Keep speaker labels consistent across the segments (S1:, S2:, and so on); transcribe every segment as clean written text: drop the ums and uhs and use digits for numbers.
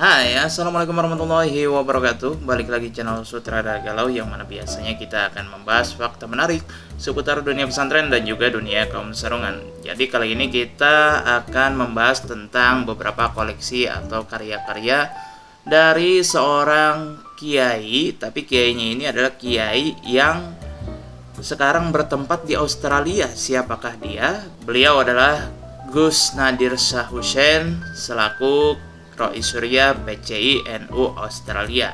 S1: Hai, assalamualaikum warahmatullahi wabarakatuh. Balik lagi channel Sutradara Galau, yang mana biasanya kita akan membahas fakta menarik seputar dunia pesantren dan juga dunia kaum sarungan. Jadi kali ini kita akan membahas tentang beberapa koleksi atau karya-karya dari seorang kiai. Tapi kiainya ini adalah kiai yang sekarang bertempat di Australia. Siapakah dia? Beliau adalah Gus Nadir Shah Hussein selaku Rois Surya PCI NU Australia.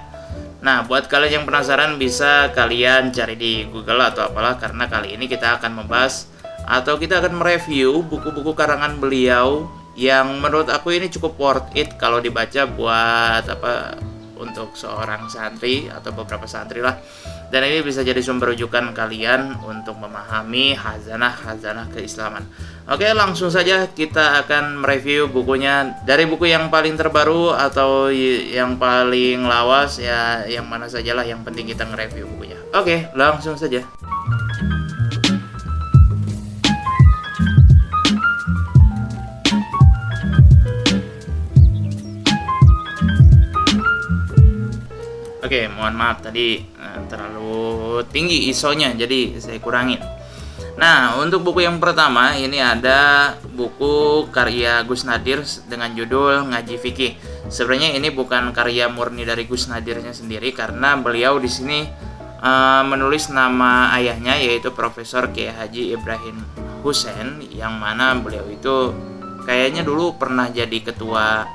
S1: Nah, buat kalian yang penasaran bisa kalian cari di Google atau apalah, karena kali ini kita akan membahas atau kita akan mereview buku-buku karangan beliau yang menurut aku ini cukup worth it kalau dibaca buat untuk seorang santri atau beberapa santri lah. Dan ini bisa jadi sumber rujukan kalian untuk memahami khazanah keislaman. Oke, langsung saja kita akan mereview bukunya. Dari buku yang paling terbaru atau yang paling lawas, ya yang mana sajalah, yang penting kita nge-review bukunya. Oke, langsung saja. Oke, mohon maaf tadi terlalu tinggi ISO-nya, jadi saya kurangin. Nah, untuk buku yang pertama ini ada buku karya Gus Nadir dengan judul Ngaji Fikih. Sebenarnya ini bukan karya murni dari Gus Nadirnya sendiri, karena beliau di sini menulis nama ayahnya, yaitu Profesor Kiai Haji Ibrahim Hussein, yang mana beliau itu kayaknya dulu pernah jadi ketua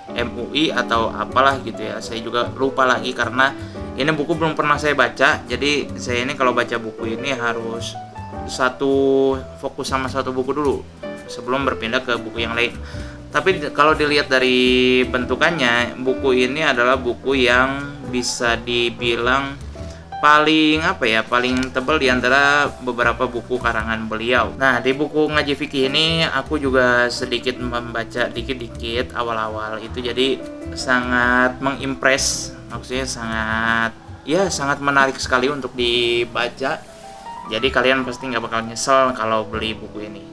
S1: MUI atau apalah gitu ya, saya juga lupa lagi karena ini buku belum pernah saya baca. Jadi saya ini kalau baca buku ini harus fokus sama satu buku dulu sebelum berpindah ke buku yang lain. Tapi kalau dilihat dari bentukannya, buku ini adalah buku yang bisa dibilang paling tebal di antara beberapa buku karangan beliau. Nah, di buku Ngaji Fikih ini aku juga sedikit membaca dikit-dikit awal-awal itu, jadi sangat mengimpress, maksudnya sangat menarik sekali untuk dibaca. Jadi kalian pasti nggak bakal nyesel kalau beli buku ini.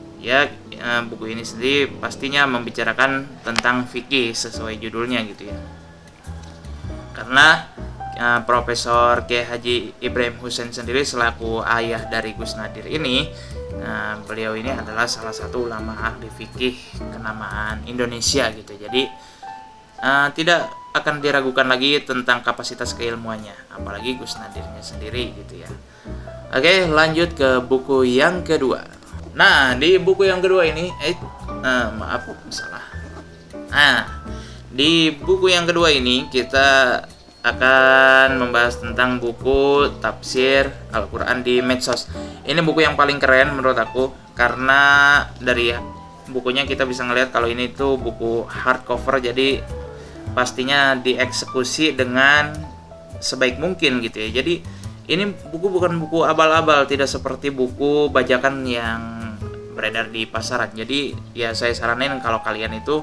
S1: Buku ini sendiri pastinya membicarakan tentang fikih sesuai judulnya gitu ya. Karena Profesor Kiai Haji Ibrahim Hussein sendiri selaku ayah dari Gus Nadir ini, beliau ini adalah salah satu ulama ahli fikih kenamaan Indonesia gitu. Jadi tidak akan diragukan lagi tentang kapasitas keilmuannya, apalagi Gus Nadirnya sendiri gitu ya. Oke, lanjut ke buku yang kedua. Nah, di buku yang kedua ini di buku yang kedua ini kita akan membahas tentang buku tafsir Al-Quran di medsos. Ini buku yang paling keren menurut aku, karena dari bukunya kita bisa ngelihat kalau ini tuh buku hardcover, jadi pastinya dieksekusi dengan sebaik mungkin gitu ya. Jadi ini buku bukan buku abal-abal, tidak seperti buku bajakan yang beredar di pasaran. Jadi ya saya saranin kalau kalian itu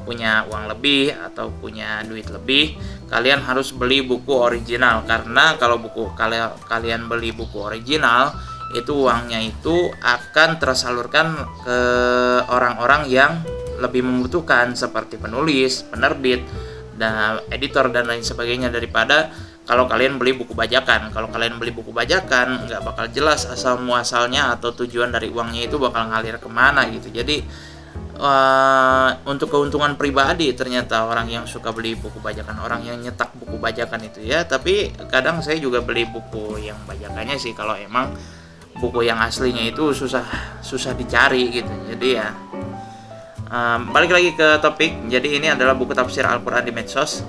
S1: punya uang lebih atau punya duit lebih, kalian harus beli buku original. Karena kalau kalian beli buku original, itu uangnya itu akan tersalurkan ke orang-orang yang lebih membutuhkan, seperti penulis, penerbit, dan editor dan lain sebagainya, daripada kalau kalian beli buku bajakan. Kalau kalian beli buku bajakan, nggak bakal jelas asal muasalnya atau tujuan dari uangnya itu bakal ngalir kemana gitu. Jadi untuk keuntungan pribadi ternyata orang yang suka beli buku bajakan, orang yang nyetak buku bajakan itu ya. Tapi kadang saya juga beli buku yang bajakannya sih, kalau emang buku yang aslinya itu susah dicari gitu. Jadi ya balik lagi ke topik. Jadi ini adalah buku tafsir Al-Quran di medsos.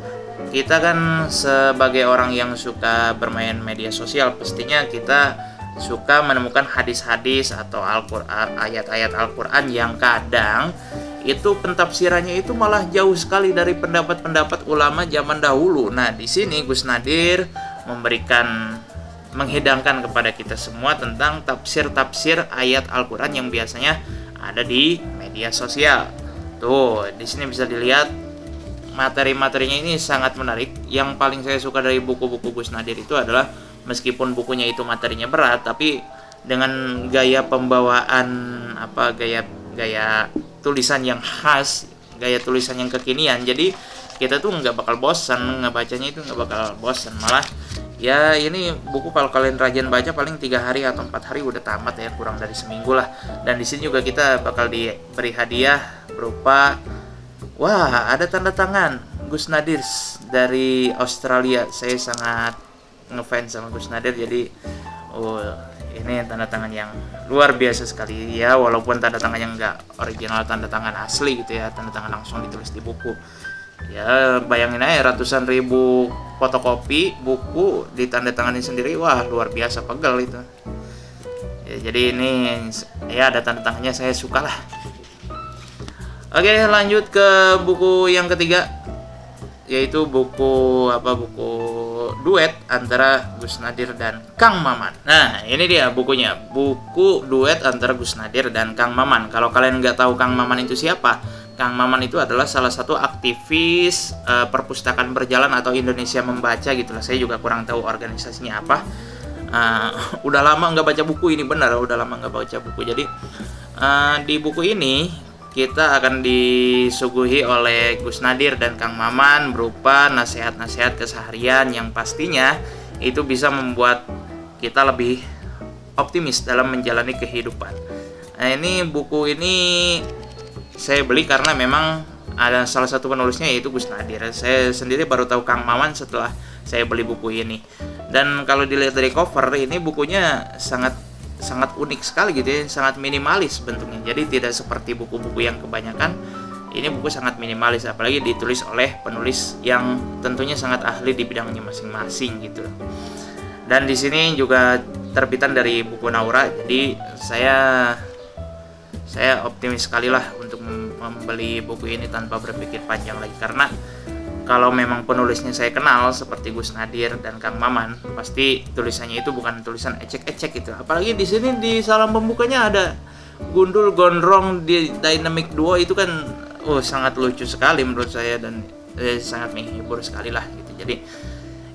S1: Kita kan sebagai orang yang suka bermain media sosial, pastinya kita suka menemukan hadis-hadis atau ayat-ayat Al-Quran yang kadang itu pentafsirannya itu malah jauh sekali dari pendapat-pendapat ulama zaman dahulu. Nah, di sini Gus Nadir menghidangkan kepada kita semua tentang tafsir-tafsir ayat Al-Quran yang biasanya ada di media sosial. Tuh, di sini bisa dilihat materi-materinya ini sangat menarik. Yang paling saya suka dari buku-buku Gus Nadir itu adalah meskipun bukunya itu materinya berat, tapi dengan gaya pembawaan gaya tulisan yang khas, gaya tulisan yang kekinian. Jadi kita tuh nggak bakal bosan, ngebacanya itu nggak bakal bosan, malah ya ini buku kalau kalian rajin baca paling 3 hari atau 4 hari udah tamat ya, kurang dari seminggu lah. Dan di sini juga kita bakal diberi hadiah berupa, wah, ada tanda tangan Gus Nadir dari Australia. Saya sangat ngefans sama Gus Nadir, jadi ini tanda tangan yang luar biasa sekali ya, walaupun tanda tangan yang nggak original, tanda tangan asli gitu ya, tanda tangan langsung ditulis di buku. Ya bayangin aja, ratusan ribu fotokopi buku ditandatangani sendiri, wah luar biasa, pegel itu ya. Jadi ini ya ada tanda tangannya, saya suka lah. Oke, lanjut ke buku yang ketiga, yaitu buku duet antara Gus Nadir dan Kang Maman. Nah ini dia bukunya, buku duet antara Gus Nadir dan Kang Maman. Kalau kalian nggak tahu Kang Maman itu siapa, Kang Maman itu adalah salah satu aktivis perpustakaan berjalan atau Indonesia Membaca gitulah. Saya juga kurang tahu organisasinya apa. Udah lama nggak baca buku ini, benar, udah lama nggak baca buku. Jadi di buku ini kita akan disuguhi oleh Gus Nadir dan Kang Maman berupa nasihat-nasihat keseharian yang pastinya itu bisa membuat kita lebih optimis dalam menjalani kehidupan. Nah ini buku ini saya beli karena memang ada salah satu penulisnya yaitu Gus Nadir. Saya sendiri baru tahu Kang Maman setelah saya beli buku ini. Dan kalau dilihat dari cover, ini bukunya sangat unik sekali gitu ya, sangat minimalis bentuknya. Jadi tidak seperti buku-buku yang kebanyakan. Ini buku sangat minimalis, apalagi ditulis oleh penulis yang tentunya sangat ahli di bidangnya masing-masing gitu. Dan di sini juga terbitan dari Buku Naura. Jadi saya optimis sekali lah untuk membeli buku ini tanpa berpikir panjang lagi, karena kalau memang penulisnya saya kenal seperti Gus Nadir dan Kang Maman, pasti tulisannya itu bukan tulisan ecek-ecek gitu. Apalagi di sini di salam pembukanya ada Gundul Gondrong di Dynamic Duo, itu kan sangat lucu sekali menurut saya, dan sangat menghibur sekali lah gitu. Jadi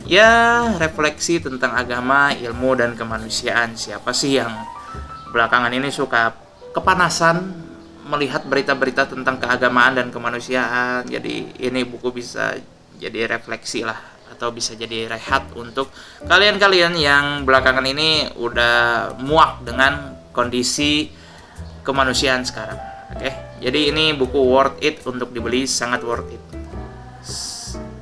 S1: ya refleksi tentang agama, ilmu, dan kemanusiaan. Siapa sih yang belakangan ini suka kepanasan melihat berita-berita tentang keagamaan dan kemanusiaan? Jadi ini buku bisa jadi refleksi lah, atau bisa jadi rehat untuk kalian-kalian yang belakangan ini udah muak dengan kondisi kemanusiaan sekarang. Oke, jadi ini buku worth it untuk dibeli, sangat worth it.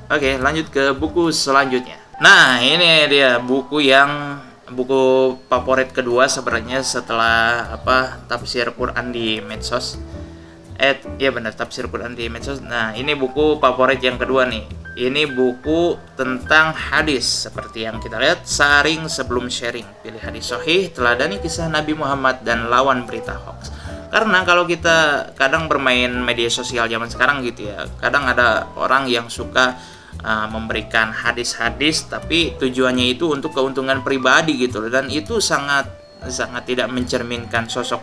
S1: Oke, lanjut ke buku selanjutnya. Nah ini dia buku favorit kedua sebenarnya setelah tafsir Quran di medsos. Ya benar, tafsir Quran di medsos. Nah ini buku favorit yang kedua nih. Ini buku tentang hadis, seperti yang kita lihat, saring sebelum sharing, pilih hadis sahih, teladani kisah Nabi Muhammad, dan lawan berita hoax. Karena kalau kita kadang bermain media sosial zaman sekarang gitu ya, kadang ada orang yang suka memberikan hadis-hadis tapi tujuannya itu untuk keuntungan pribadi gitu, dan itu sangat tidak mencerminkan sangat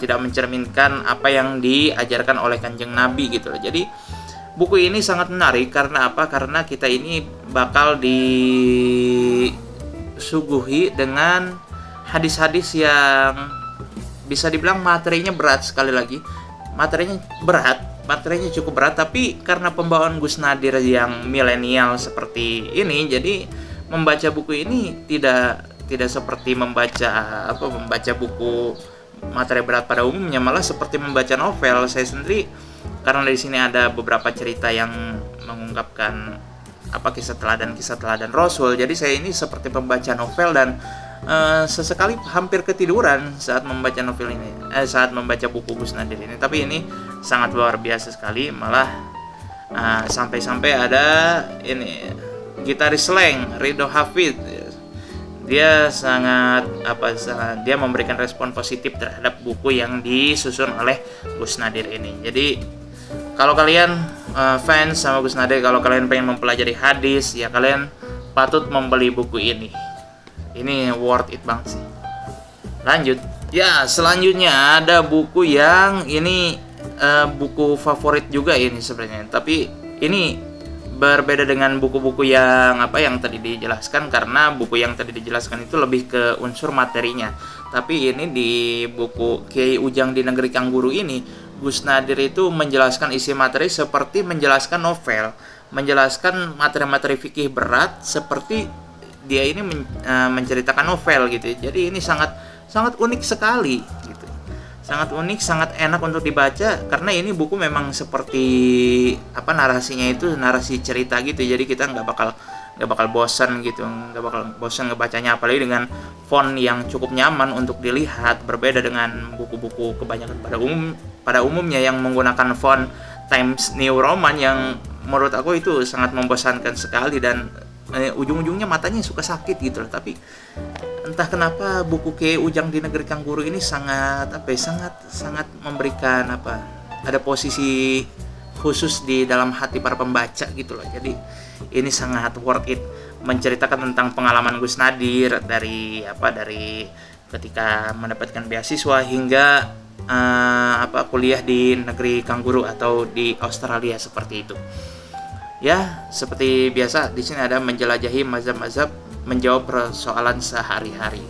S1: tidak mencerminkan apa yang diajarkan oleh Kanjeng Nabi gitu. Jadi buku ini sangat menarik karena apa? Karena kita ini bakal disuguhi dengan hadis-hadis yang bisa dibilang materinya berat. Sekali lagi, materinya cukup berat, tapi karena pembawaan Gus Nadir yang milenial seperti ini, jadi membaca buku ini tidak seperti membaca buku materi berat pada umumnya, malah seperti membaca novel. Saya sendiri, karena di sini ada beberapa cerita yang mengungkapkan kisah teladan Rasul, jadi saya ini seperti pembaca novel, dan sesekali hampir ketiduran saat membaca saat membaca buku Gus Nadir ini. Tapi ini sangat luar biasa sekali, malah sampai-sampai ada ini gitaris slang Ridho Hafid. Dia dia memberikan respon positif terhadap buku yang disusun oleh Gus Nadir ini. Jadi kalau kalian fans sama Gus Nadir, kalau kalian pengen mempelajari hadis, ya kalian patut membeli buku ini. Ini worth it banget sih. Lanjut. Ya, selanjutnya ada buku yang ini buku favorit juga ini sebenarnya. Tapi ini berbeda dengan buku-buku yang tadi dijelaskan, karena buku yang tadi dijelaskan itu lebih ke unsur materinya. Tapi ini di buku Kiai Ujang di Negeri Kangguru ini Gus Nadir itu menjelaskan isi materi seperti menjelaskan novel, menjelaskan materi-materi fikih berat seperti dia ini menceritakan novel gitu. Jadi ini sangat sangat unik sekali gitu. Sangat unik, sangat enak untuk dibaca karena ini buku memang seperti narasinya itu narasi cerita gitu. Jadi kita nggak bakal bosan gitu, nggak bakal bosan ngebacanya, apalagi dengan font yang cukup nyaman untuk dilihat, berbeda dengan buku-buku kebanyakan pada umumnya yang menggunakan font Times New Roman yang menurut aku itu sangat membosankan sekali dan ujung-ujungnya matanya suka sakit gitu loh. Tapi entah kenapa buku Ke Ujang di Negeri Kangguru ini sangat memberikan ada posisi khusus di dalam hati para pembaca gitu loh. Jadi ini sangat worth it, menceritakan tentang pengalaman Gus Nadir dari ketika mendapatkan beasiswa hingga kuliah di Negeri Kangguru atau di Australia seperti itu. Ya, seperti biasa di sini ada menjelajahi mazhab-mazhab, menjawab persoalan sehari-hari.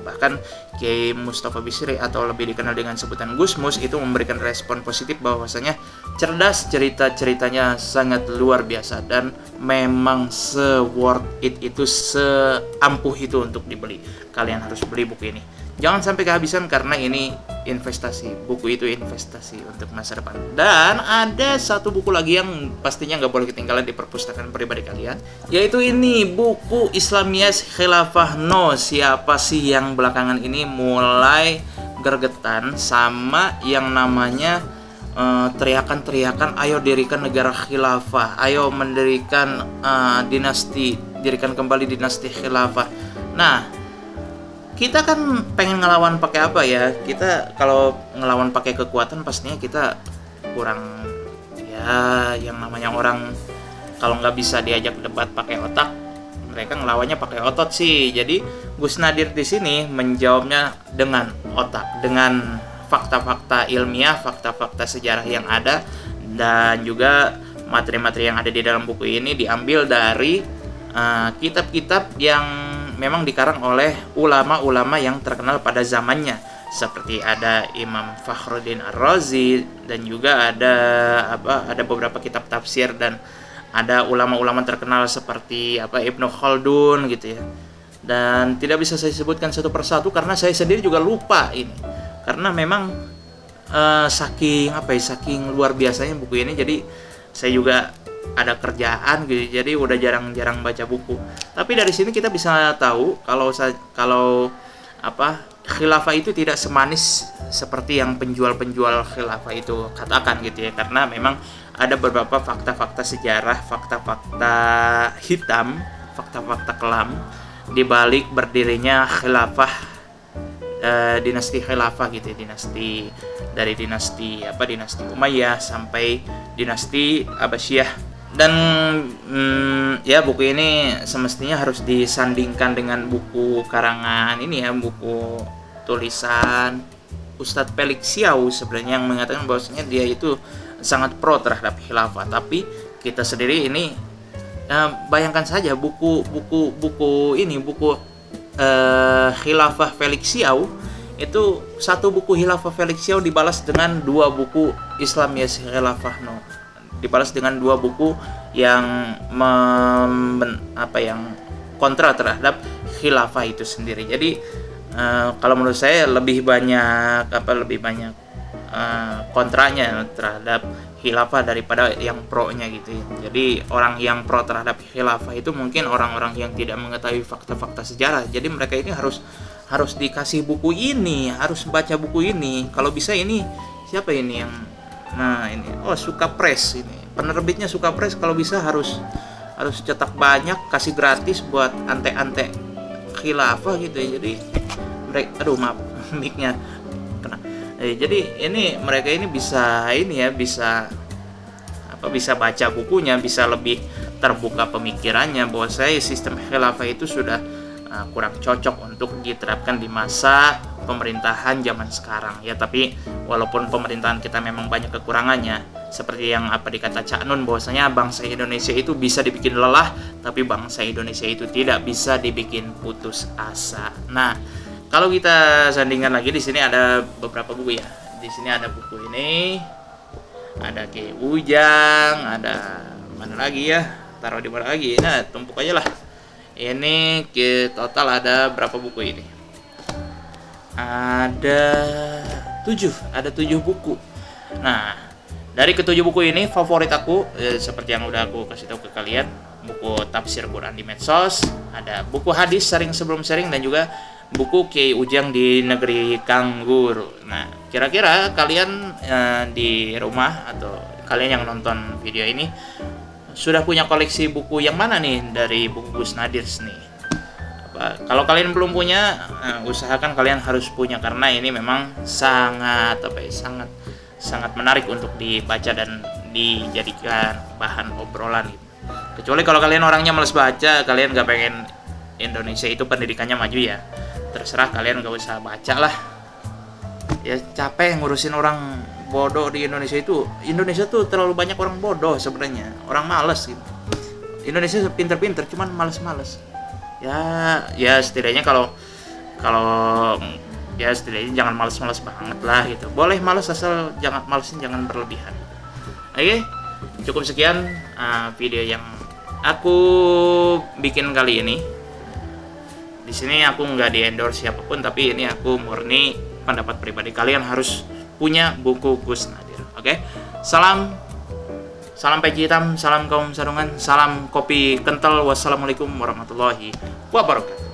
S1: Bahkan Kiai Mustafa Bisri atau lebih dikenal dengan sebutan Gus Mus itu memberikan respon positif bahwasanya cerdas, ceritanya sangat luar biasa dan memang se-worth it itu, seampuh itu untuk dibeli. Kalian harus beli buku ini. Jangan sampai kehabisan karena ini investasi. Buku itu investasi untuk masa depan. Dan ada satu buku lagi yang pastinya nggak boleh ketinggalan di perpustakaan pribadi kalian, yaitu ini buku Islamiyas Khilafah No. Siapa sih yang belakangan ini mulai gergetan sama yang namanya teriakan-teriakan ayo dirikan negara khilafah, ayo mendirikan dirikan kembali dinasti khilafah. Nah, kita kan pengen ngelawan pakai apa ya? Kita kalau ngelawan pakai kekuatan pastinya kita kurang, ya yang namanya orang kalau nggak bisa diajak debat pakai otak, mereka ngelawannya pakai otot sih. Jadi Gus Nadir di sini menjawabnya dengan otak, dengan fakta-fakta ilmiah, fakta-fakta sejarah yang ada, dan juga materi-materi yang ada di dalam buku ini diambil dari kitab-kitab yang memang dikarang oleh ulama-ulama yang terkenal pada zamannya, seperti ada Imam Fakhruddin Ar-Razi, dan juga ada beberapa kitab tafsir, dan ada ulama-ulama terkenal seperti Ibnu Khaldun gitu ya. Dan tidak bisa saya sebutkan satu persatu karena saya sendiri juga lupa ini. Karena memang saking luar biasanya buku ini, jadi saya juga ada kerjaan gitu, jadi udah jarang-jarang baca buku. Tapi dari sini kita bisa tahu kalau khilafah itu tidak semanis seperti yang penjual-penjual khilafah itu katakan gitu ya, karena memang ada beberapa fakta-fakta sejarah, fakta-fakta hitam, fakta-fakta kelam di balik berdirinya khilafah, dinasti khilafah gitu ya, dari dinasti Umayyah sampai dinasti Abbasiyah. Dan ya buku ini semestinya harus disandingkan dengan buku karangan ini ya, buku tulisan Ustadz Felix Xiao sebenarnya, yang mengatakan bahwasanya dia itu sangat pro terhadap khilafah. Tapi kita sendiri ini bayangkan saja buku khilafah Felix Xiao itu, satu buku khilafah Felix Xiao dibalas dengan dua buku Islamiyas Khilafah No, dibalas dengan dua buku yang yang kontra terhadap khilafah itu sendiri. Jadi kalau menurut saya lebih banyak kontranya terhadap khilafah daripada yang pro-nya gitu ya. Jadi orang yang pro terhadap khilafah itu mungkin orang-orang yang tidak mengetahui fakta-fakta sejarah. Jadi mereka ini harus dikasih buku ini, harus baca buku ini. Kalau bisa ini siapa ini yang Suka Press ini. Penerbitnya Suka Press, kalau bisa harus cetak banyak, kasih gratis buat ante-ante khilafah gitu ya. Jadi mereka mic-nya kena. Jadi ini mereka ini bisa baca bukunya, bisa lebih terbuka pemikirannya bahwa sistem khilafah itu sudah kurang cocok untuk diterapkan di masa pemerintahan zaman sekarang ya. Tapi walaupun pemerintahan kita memang banyak kekurangannya, seperti yang dikata Cak Nun, bahwasanya bangsa Indonesia itu bisa dibikin lelah, tapi bangsa Indonesia itu tidak bisa dibikin putus asa. Nah, kalau kita sandingkan lagi di sini ada beberapa buku ya. Di sini ada buku ini, ada Ki Ujang, ada mana lagi ya? Taruh di mana lagi? Nah, tumpuk aja lah. Ini total ada berapa buku ini? Ada 7 buku. Nah, dari ketujuh buku ini favorit aku seperti yang udah aku kasih tahu ke kalian, buku tafsir Quran di medsos, ada buku hadis sering sebelum sharing, dan juga buku Kiai Ujang di Negeri Kangguru. Nah, kira-kira kalian di rumah atau kalian yang nonton video ini sudah punya koleksi buku yang mana nih dari buku Gus Nadir nih? Kalau kalian belum punya, usahakan kalian harus punya, karena ini memang sangat sangat menarik untuk dibaca dan dijadikan bahan obrolan gitu. Kecuali kalau kalian orangnya males baca, kalian gak pengen Indonesia itu pendidikannya maju, ya terserah kalian, gak usah baca lah. Ya capek ngurusin orang bodoh di Indonesia itu. Indonesia tuh terlalu banyak orang bodoh sebenarnya, orang males gitu. Indonesia pinter-pinter, cuman males-males. Ya setidaknya kalau ya setidaknya jangan males-males banget lah gitu. Boleh males, asal jangan berlebihan. Oke, cukup sekian video yang aku bikin kali ini. Di sini aku nggak di endorse siapapun, tapi ini aku murni pendapat pribadi. Kalian harus punya buku Gus Nadir. Oke, salam peci hitam, salam kaum sarungan, salam kopi kental. Wassalamualaikum warahmatullahi wabarakatuh.